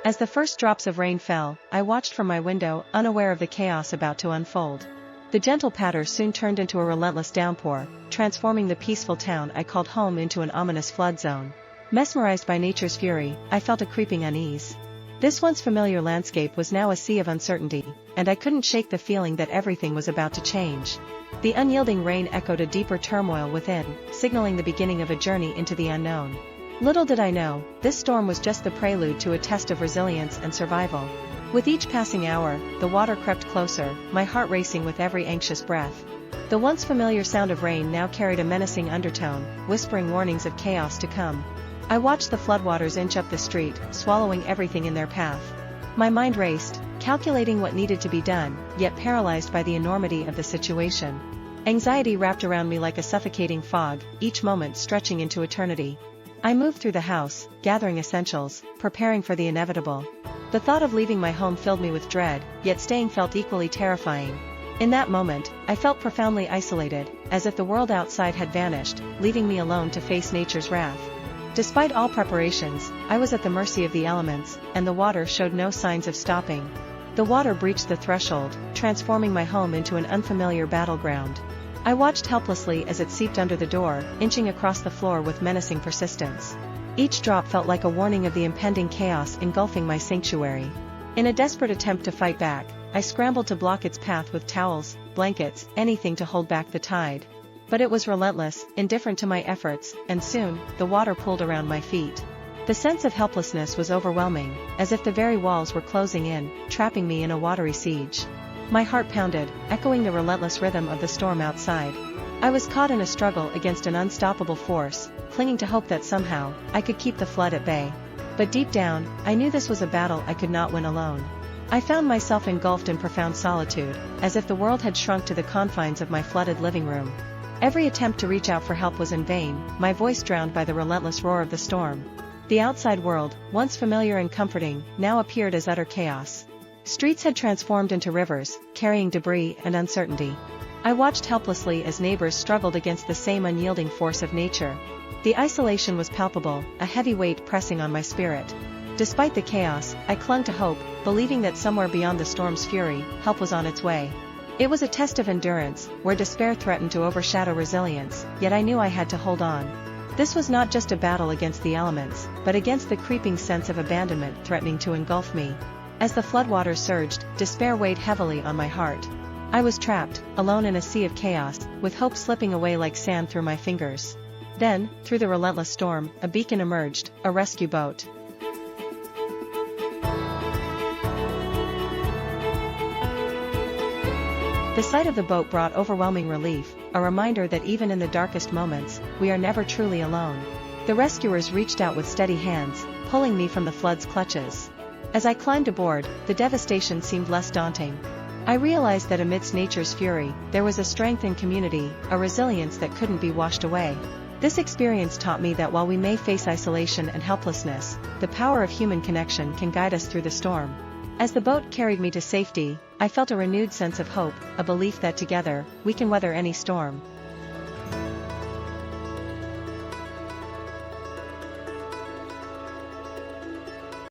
As the first drops of rain fell, I watched from my window, unaware of the chaos about to unfold. The gentle patter soon turned into a relentless downpour, transforming the peaceful town I called home into an ominous flood zone. Mesmerized by nature's fury, I felt a creeping unease. This once familiar landscape was now a sea of uncertainty, and I couldn't shake the feeling that everything was about to change. The unyielding rain echoed a deeper turmoil within, signaling the beginning of a journey into the unknown. Little did I know, this storm was just the prelude to a test of resilience and survival. With each passing hour, the water crept closer, my heart racing with every anxious breath. The once familiar sound of rain now carried a menacing undertone, whispering warnings of chaos to come. I watched the floodwaters inch up the street, swallowing everything in their path. My mind raced, calculating what needed to be done, yet paralyzed by the enormity of the situation. Anxiety wrapped around me like a suffocating fog, each moment stretching into eternity. I moved through the house, gathering essentials, preparing for the inevitable. The thought of leaving my home filled me with dread, yet staying felt equally terrifying. In that moment, I felt profoundly isolated, as if the world outside had vanished, leaving me alone to face nature's wrath. Despite all preparations, I was at the mercy of the elements, and the water showed no signs of stopping. The water breached the threshold, transforming my home into an unfamiliar battleground. I watched helplessly as it seeped under the door, inching across the floor with menacing persistence. Each drop felt like a warning of the impending chaos engulfing my sanctuary. In a desperate attempt to fight back, I scrambled to block its path with towels, blankets, anything to hold back the tide. But it was relentless, indifferent to my efforts, and soon, the water pooled around my feet. The sense of helplessness was overwhelming, as if the very walls were closing in, trapping me in a watery siege. My heart pounded, echoing the relentless rhythm of the storm outside. I was caught in a struggle against an unstoppable force, clinging to hope that somehow, I could keep the flood at bay. But deep down, I knew this was a battle I could not win alone. I found myself engulfed in profound solitude, as if the world had shrunk to the confines of my flooded living room. Every attempt to reach out for help was in vain, my voice drowned by the relentless roar of the storm. The outside world, once familiar and comforting, now appeared as utter chaos. Streets had transformed into rivers, carrying debris and uncertainty. I watched helplessly as neighbors struggled against the same unyielding force of nature. The isolation was palpable, a heavy weight pressing on my spirit. Despite the chaos, I clung to hope, believing that somewhere beyond the storm's fury, help was on its way. It was a test of endurance, where despair threatened to overshadow resilience, yet I knew I had to hold on. This was not just a battle against the elements, but against the creeping sense of abandonment threatening to engulf me. As the floodwaters surged, despair weighed heavily on my heart. I was trapped, alone in a sea of chaos, with hope slipping away like sand through my fingers. Then, through the relentless storm, a beacon emerged, a rescue boat. The sight of the boat brought overwhelming relief, a reminder that even in the darkest moments, we are never truly alone. The rescuers reached out with steady hands, pulling me from the flood's clutches. As I climbed aboard, the devastation seemed less daunting. I realized that amidst nature's fury, there was a strength in community, a resilience that couldn't be washed away. This experience taught me that while we may face isolation and helplessness, the power of human connection can guide us through the storm. As the boat carried me to safety, I felt a renewed sense of hope, a belief that together, we can weather any storm.